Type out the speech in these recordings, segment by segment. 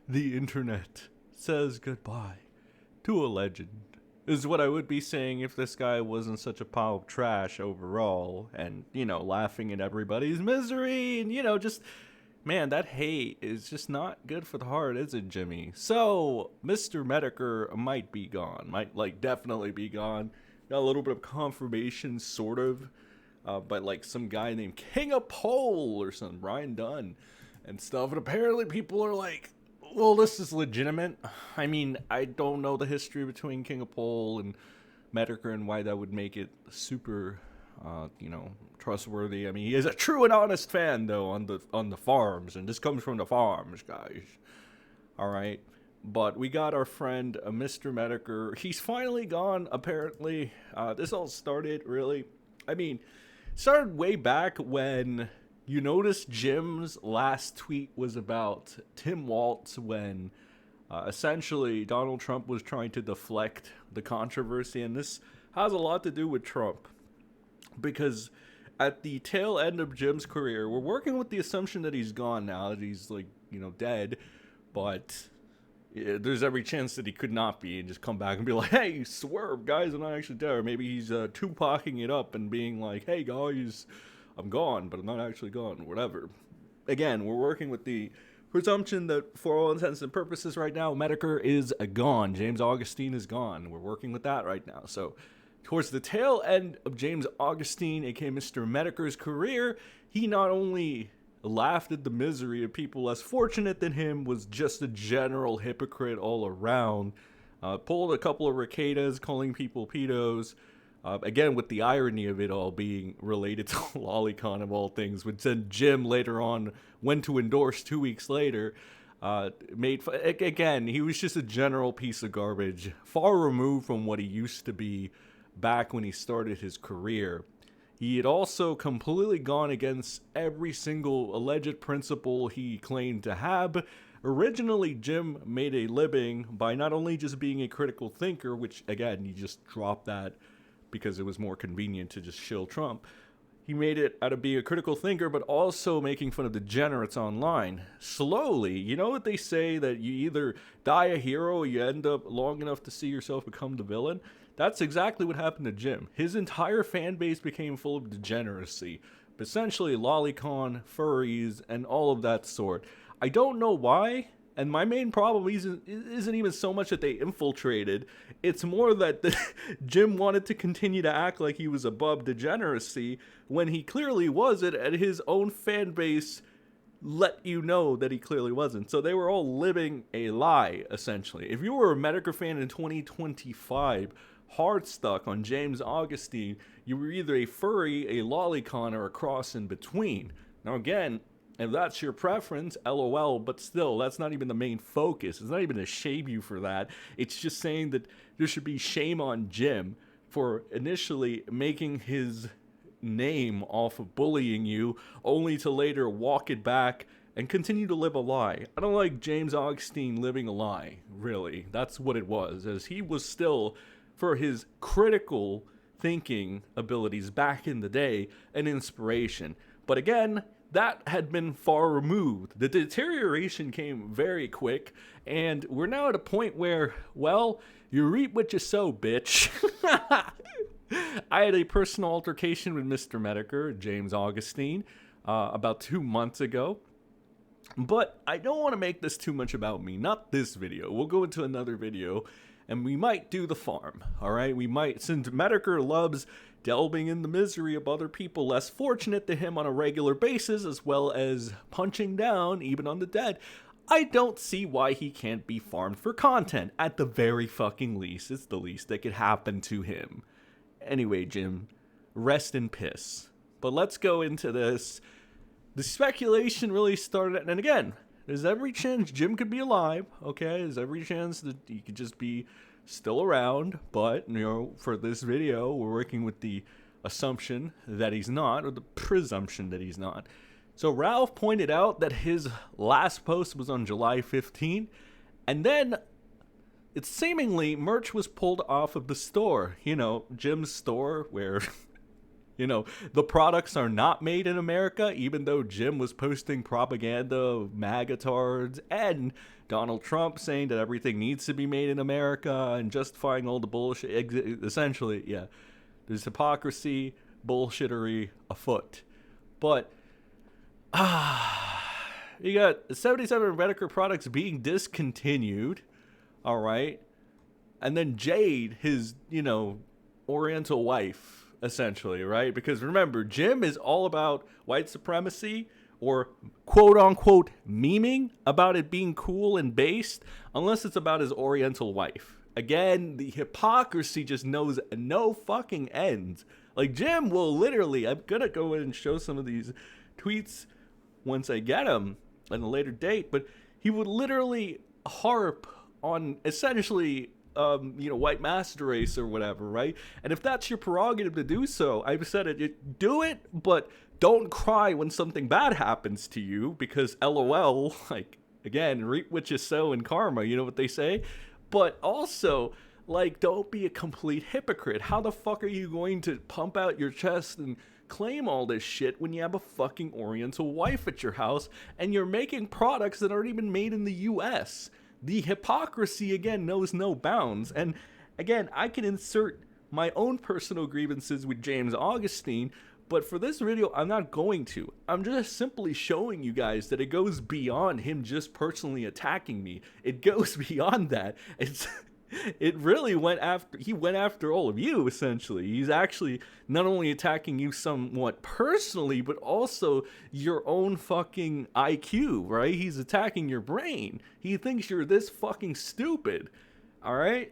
the internet says goodbye to a legend. Is what I would be saying if this guy wasn't such a pile of trash overall and, laughing at everybody's misery and, just, man, that hate is just not good for the heart, is it, Jimmy? So, Mr. Metokur might be gone. Might, definitely be gone. Got a little bit of confirmation, sort of, by, some guy named King of Pole or some Brian Dunn and stuff. And apparently people are like, well, this is legitimate. I mean, I don't know the history between King of Pole and Metokur and why that would make it super, trustworthy. I mean, he is a true and honest fan, though, on the farms, and this comes from the farms, guys. All right, but we got our friend Mr. Metokur. He's finally gone. Apparently, this all started started way back when. You notice Jim's last tweet was about Tim Walz when essentially Donald Trump was trying to deflect the controversy. And this has a lot to do with Trump. Because at the tail end of Jim's career, we're working with the assumption that he's gone now, that he's dead. But there's every chance that he could not be and just come back and be like, hey, swerve, guys, I'm not actually dead. Or maybe he's Tupacing it up and being like, hey, guys, I'm gone, but I'm not actually gone, whatever. Again, we're working with the presumption that for all intents and purposes right now, Metokur is gone. James Augustine is gone. We're working with that right now. So towards the tail end of James Augustine, aka Mr. Metokur's career, he not only laughed at the misery of people less fortunate than him, was just a general hypocrite all around, pulled a couple of ricadas, calling people pedos, again, with the irony of it all being related to Lolicon of all things, which then Jim later on went to endorse 2 weeks later. Again, he was just a general piece of garbage, far removed from what he used to be back when he started his career. He had also completely gone against every single alleged principle he claimed to have. Originally, Jim made a living by not only just being a critical thinker, which, again, he just dropped that because it was more convenient to just shill Trump. He made it out of being a critical thinker, but also making fun of degenerates online. Slowly, you know what they say, that you either die a hero or you end up long enough to see yourself become the villain? That's exactly what happened to Jim. His entire fan base became full of degeneracy. Essentially, lolicon, furries, and all of that sort. I don't know why. And my main problem isn't even so much that they infiltrated. It's more that Jim wanted to continue to act like he was above degeneracy when he clearly wasn't, and his own fan base let you know that he clearly wasn't. So they were all living a lie, essentially. If you were a Metokur fan in 2025, hard stuck on James Augustine, you were either a furry, a lolicon, or a cross in between. Now again, if that's your preference, LOL, but still, that's not even the main focus. It's not even to shame you for that. It's just saying that there should be shame on Jim for initially making his name off of bullying you, only to later walk it back and continue to live a lie. I don't like James Augustine living a lie, really. That's what it was, as he was still, for his critical thinking abilities back in the day, an inspiration. But again, that had been far removed. The deterioration came very quick, and we're now at a point where, well, you reap what you sow, bitch. I had a personal altercation with Mr. Metokur, James Augustine, about 2 months ago. But I don't want to make this too much about me. Not this video. We'll go into another video, and we might do the farm, all right? We might, since Metokur loves delving in the misery of other people less fortunate than him on a regular basis, as well as punching down even on the dead, I don't see why he can't be farmed for content. At the very fucking least, it's the least that could happen to him. Anyway, Jim, rest in piss. But let's go into this. The speculation really started, and again, there's every chance Jim could be alive, okay? There's every chance that he could just be still around, but, for this video, we're working with the assumption that he's not, or the presumption that he's not. So Ralph pointed out that his last post was on July 15, and then it's seemingly merch was pulled off of the store, Jim's store, where You know, the products are not made in America, even though Jim was posting propaganda of MAGA-tards and Donald Trump saying that everything needs to be made in America and justifying all the bullshit. Essentially, yeah, there's hypocrisy, bullshittery afoot. But, you got 77 Metokur products being discontinued, all right? And then Jade, his, Oriental wife, essentially, right? Because remember, Jim is all about white supremacy or quote-unquote memeing about it being cool and based, unless it's about his Oriental wife. Again, the hypocrisy just knows no fucking end. Like, Jim will literally, I'm gonna go in and show some of these tweets once I get them at a later date, but he would literally harp on essentially white master race or whatever, right? And if that's your prerogative to do so, I've said it, do it, but don't cry when something bad happens to you, because LOL, like, again, reap what you sow in karma, you know what they say? But also, like, don't be a complete hypocrite. How the fuck are you going to pump out your chest and claim all this shit when you have a fucking Oriental wife at your house and you're making products that aren't even made in the US? The hypocrisy, again, knows no bounds. And again, I can insert my own personal grievances with James Augustine, but for this video, I'm not going to. I'm just simply showing you guys that it goes beyond him just personally attacking me. It goes beyond that. It really went after all of you, essentially. He's actually not only attacking you somewhat personally, but also your own fucking IQ, right? He's attacking your brain. He thinks you're this fucking stupid, all right?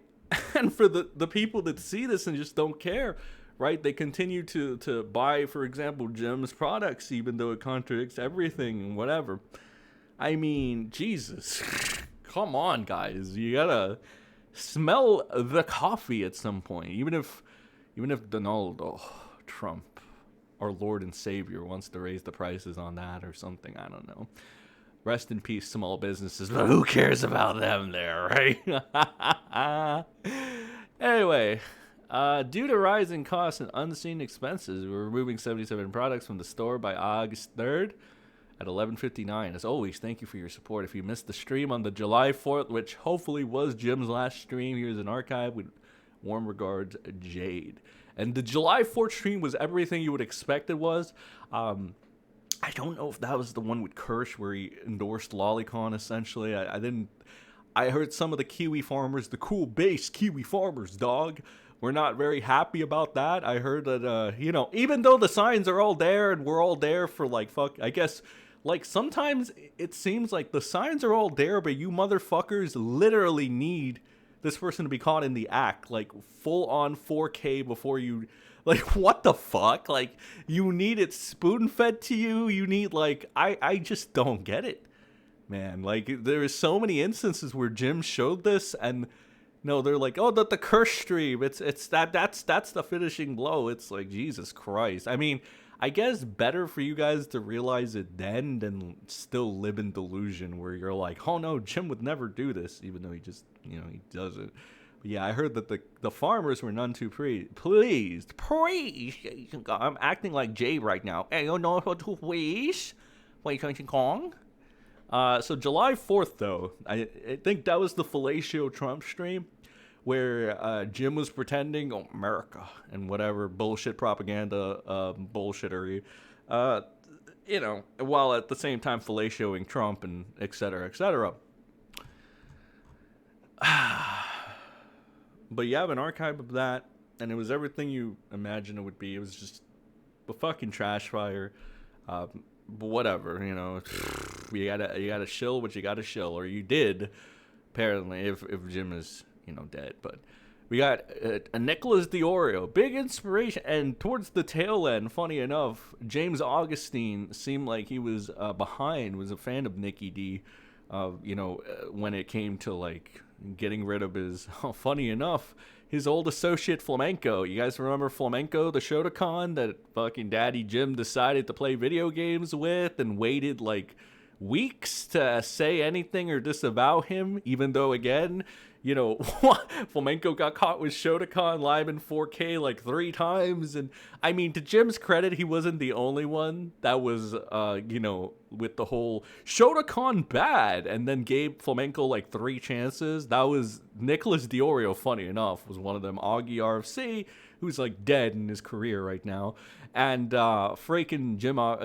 And for the people that see this and just don't care, right? They continue to buy, for example, Jim's products, even though it contradicts everything and whatever. I mean, Jesus. Come on, guys. You gotta smell the coffee at some point. Even if Donald Trump, our Lord and Savior, wants to raise the prices on that or something, I don't know. Rest in peace, small businesses, but who cares about them there, right? Anyway, due to rising costs and unseen expenses, we're removing 77 products from the store by August 3rd. At 11:59. As always, thank you for your support. If you missed the stream on the July 4th, which hopefully was Jim's last stream, here's an archive with warm regards, Jade. And the July 4th stream was everything you would expect it was. I don't know if that was the one with Kirsch where he endorsed Lolicon, essentially. I heard some of the Kiwi farmers, the cool base Kiwi farmers, dog, were not very happy about that. I heard that, even though the signs are all there and we're all there for, like, I guess, like, sometimes it seems like the signs are all there, but you motherfuckers literally need this person to be caught in the act, like, full-on 4K before you, like, what the fuck? Like, you need it spoon-fed to you? You need, like, I just don't get it, man. Like, there is so many instances where Jim showed this, and no, they're like, oh, the Kirsch stream, that's the finishing blow. It's like, Jesus Christ. I mean, I guess better for you guys to realize it then than still live in delusion where you're like, oh no, Jim would never do this, even though he just, he does it. But yeah, I heard that the farmers were none too pleased. I'm acting like Jay right now. Hey, you know what, please? Wait, Kong. So July 4th, though, I think that was the fellatio Trump stream where Jim was pretending, America, and whatever bullshit propaganda, bullshittery, while at the same time fellatioing Trump and et cetera, et cetera. But you have an archive of that, and it was everything you imagine it would be. It was just a fucking trash fire. But whatever, you gotta shill what you gotta shill, or you did, apparently, if Jim is, dead. But we got a Nicholas the Oreo, big inspiration, and towards the tail end, funny enough, James Augustine seemed like he was was a fan of Nicky D, when it came to, like, getting rid of his, funny enough, his old associate Flamenco. You guys remember Flamenco, the Shotokan that fucking Daddy Jim decided to play video games with and waited like weeks to say anything or disavow him, even though, again, you know, Flamenco got caught with Shotokan live in 4K like 3 times. And I mean, to Jim's credit, he wasn't the only one that was, you know, with the whole Shotokan bad and then gave Flamenco like 3 chances. That was Nicholas Diorio, funny enough, was one of them. Augie RFC, who's like dead in his career right now. And freaking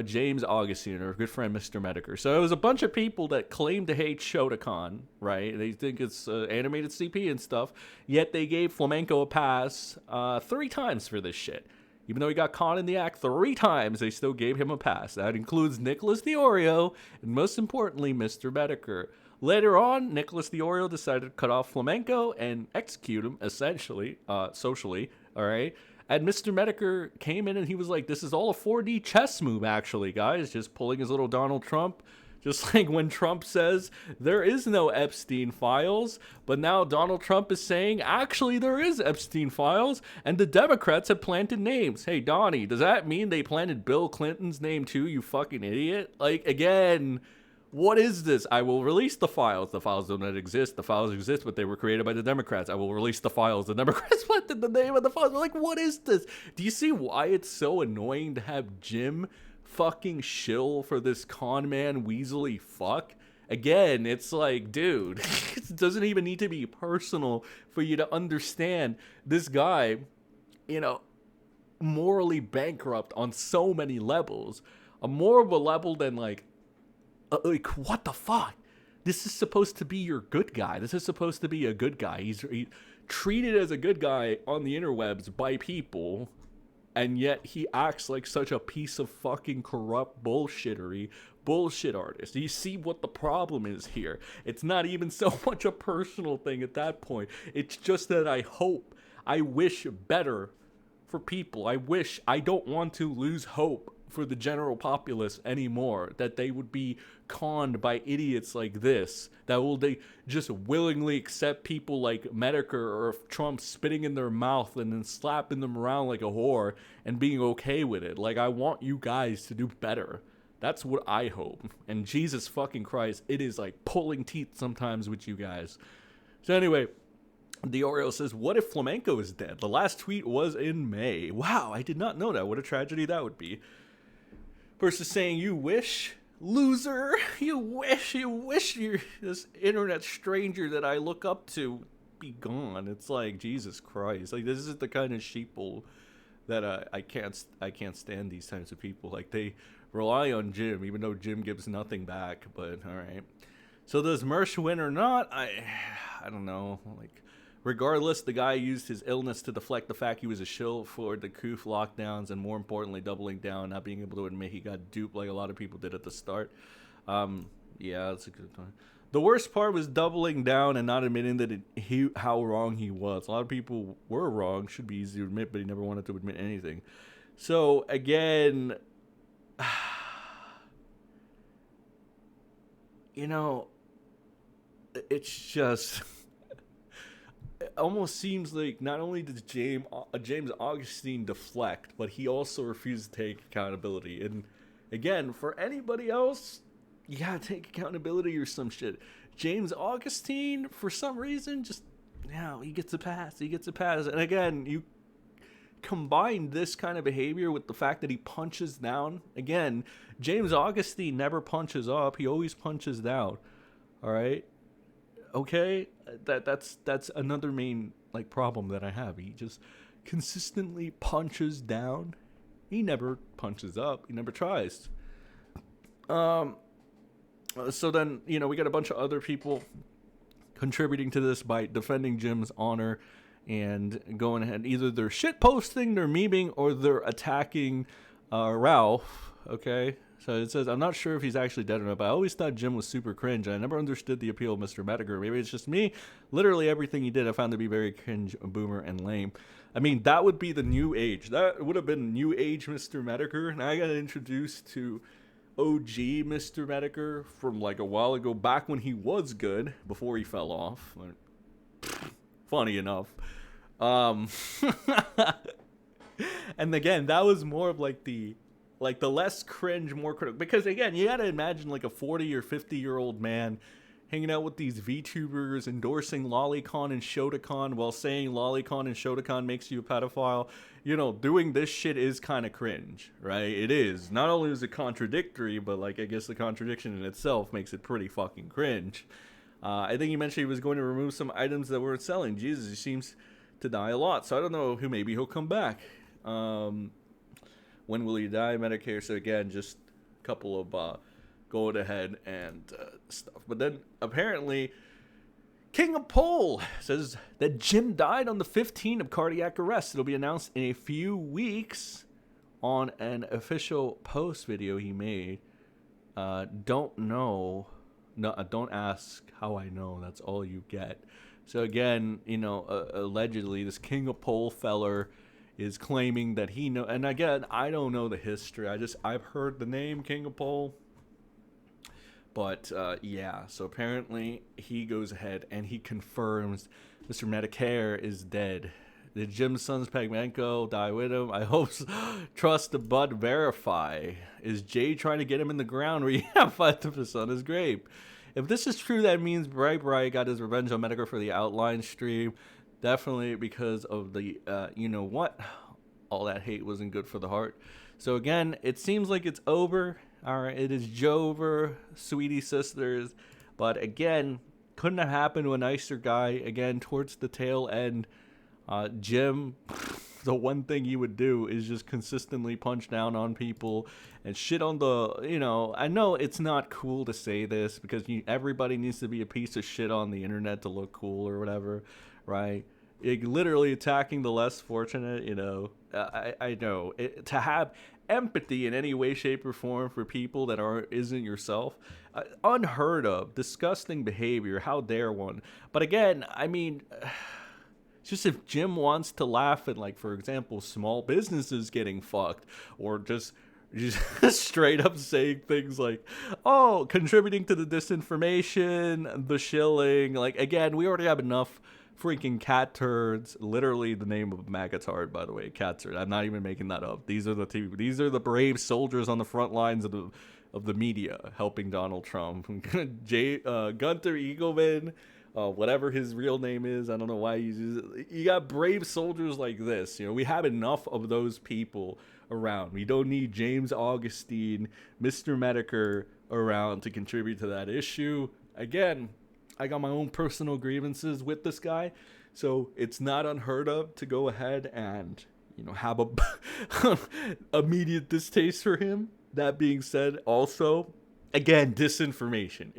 James Augustine, our good friend Mr. Metokur. So it was a bunch of people that claim to hate Shotokan, right? They think it's animated CP and stuff. Yet they gave Flamenco a pass 3 times for this shit. Even though he got caught in the act 3 times, they still gave him a pass. That includes Nicholas Diorio and, most importantly, Mr. Metokur. Later on, Nicholas Diorio decided to cut off Flamenco and execute him, essentially, socially, all right? And Mr. Metokur came in and he was like, this is all a 4D chess move, actually, guys. Just pulling his little Donald Trump. Just like when Trump says there is no Epstein files, but now Donald Trump is saying, actually, there is Epstein files, and the Democrats have planted names. Hey, Donnie, does that mean they planted Bill Clinton's name too, you fucking idiot? Like, again, what is this? I will release the files. The files do not exist. The files exist, but they were created by the Democrats. I will release the files. The Democrats planted the name of the files. Like, what is this? Do you see why it's so annoying to have Jim fucking shill for this con man weaselly fuck? Again, it's like, dude, it doesn't even need to be personal for you to understand this guy, you know, morally bankrupt on so many levels. A more of a level than like, what the fuck? This is supposed to be your good guy. This is supposed to be a good guy. He's treated as a good guy on the interwebs by people, and yet he acts like such a piece of fucking corrupt bullshit artist. Do you see what the problem is here? It's not even so much a personal thing at that point. It's just that I wish better for people. I don't want to lose hope for the general populace anymore, that they would be conned by idiots like this, they just willingly accept people like Metokur or Trump spitting in their mouth and then slapping them around like a whore and being okay with it. Like, I want you guys to do better. That's what I hope. And Jesus fucking Christ, it is like pulling teeth sometimes with you guys. So anyway, Diorio says, what if Flamenco is dead? The last tweet was in May. Wow, I did not know that. What a tragedy that would be. Versus saying, you wish, loser, you wish you're this internet stranger that I look up to be gone. It's like, Jesus Christ. Like, this is the kind of sheeple that I can't stand these types of people. Like, they rely on Jim, even though Jim gives nothing back. But, all right. So does Mersh win or not? I don't know. Like, regardless, the guy used his illness to deflect the fact he was a shill for the Koof lockdowns, and more importantly, doubling down, not being able to admit he got duped like a lot of people did at the start. Yeah, that's a good point. The worst part was doubling down and not admitting that how wrong he was. A lot of people were wrong, should be easy to admit, but he never wanted to admit anything. So, again, you know, it's just... It almost seems like not only did James Augustine deflect, but he also refused to take accountability. And again, for anybody else, you gotta take accountability or some shit. James Augustine, for some reason, just, he gets a pass. He gets a pass. And again, you combine this kind of behavior with the fact that he punches down. Again, James Augustine never punches up. He always punches down. All right? Okay, that's another main like problem that I have. He just consistently punches down. He never punches up. He never tries. So then, we got a bunch of other people contributing to this by defending Jim's honor and going ahead. Either they're shit posting, they're memeing, or they're attacking Ralph. Okay. So it says, I'm not sure if he's actually dead or not, but I always thought Jim was super cringe. I never understood the appeal of Mr. Metokur. Maybe it's just me. Literally everything he did I found to be very cringe, boomer, and lame. I mean, that would be the new age. That would have been new age Mr. Metokur. And I got introduced to OG Mr. Metokur from like a while ago, back when he was good, before he fell off. Funny enough. And again, that was more of like the Like, the less cringe, more critical. Because, again, you gotta imagine, like, a 40 or 50-year-old man hanging out with these VTubers, endorsing Lolicon and Shotokan while saying Lolicon and Shotokan makes you a pedophile. You know, doing this shit is kind of cringe, right? It is. Not only is it contradictory, but, like, I guess the contradiction in itself makes it pretty fucking cringe. I think he mentioned he was going to remove some items that weren't selling. Jesus, he seems to die a lot, so I don't know who. Maybe he'll come back. When will he die? Medicare. So again, just a couple of going ahead and stuff. But then apparently, King of Pole says that Jim died on the 15th of cardiac arrest. It'll be announced in a few weeks on an official post video he made. Don't know. No, don't ask how I know. That's all you get. So again, you know, allegedly, this King of Pole feller is claiming that he know. And again, I don't know the history. I've heard the name King of Pole. But yeah, so apparently he goes ahead and he confirms Mr. Metokur is dead. Did Jim's sons Pegmenko die with him? I hope so. Trust the Bud verify. Is Jay trying to get him in the ground where you have 5% on his grave? If this is true, that means Bright got his revenge on Metokur for the outline stream. Definitely because of the, you know what? All that hate wasn't good for the heart. So again, it seems like it's over. All right, it is Jover, sweetie sisters. But again, couldn't have happened to a nicer guy. Again, towards the tail end. Jim, the one thing he would do is just consistently punch down on people and shit on the, you know, I know it's not cool to say this because everybody needs to be a piece of shit on the internet to look cool or whatever, right? Literally attacking the less fortunate, you know. I know. To have empathy in any way, shape, or form for people that isn't yourself, unheard of, disgusting behavior, how dare one. But again, I mean... It's just if Jim wants to laugh at, like, for example, small businesses getting fucked, or just straight up saying things like, oh, contributing to the disinformation, the shilling. Like, again, we already have enough freaking cat turds. Literally the name of a magatard, by the way, cat turd. I'm not even making that up. These are the brave soldiers on the front lines of the media helping Donald Trump. Gunther Eagleman. Whatever his real name is, I don't know why he uses it. You got brave soldiers like this. You know, we have enough of those people around. We don't need James Augustine, Mr. Metokur around to contribute to that issue. Again, I got my own personal grievances with this guy, so it's not unheard of to go ahead and, you know, have a immediate distaste for him. That being said, also, again, disinformation.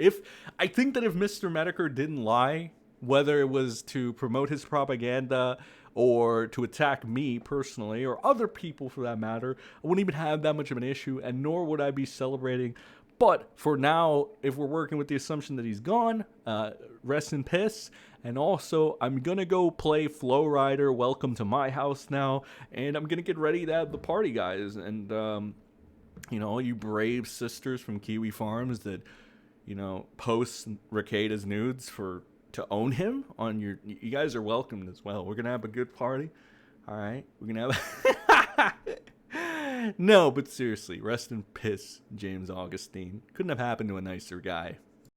I think that if Mr. Metokur didn't lie, whether it was to promote his propaganda or to attack me personally or other people for that matter, I wouldn't even have that much of an issue, and nor would I be celebrating. But for now, if we're working with the assumption that he's gone, rest in piss. And also, I'm going to go play Flow Rider, Welcome to My House now, and I'm going to get ready to have the party, guys. And, you know, all you brave sisters from Kiwi Farms that, you know, post Ricada's nudes to own him on you guys are welcomed as well. We're going to have a good party. All right. We're going to have no, but seriously, rest in piss, James Augustine. Couldn't have happened to a nicer guy.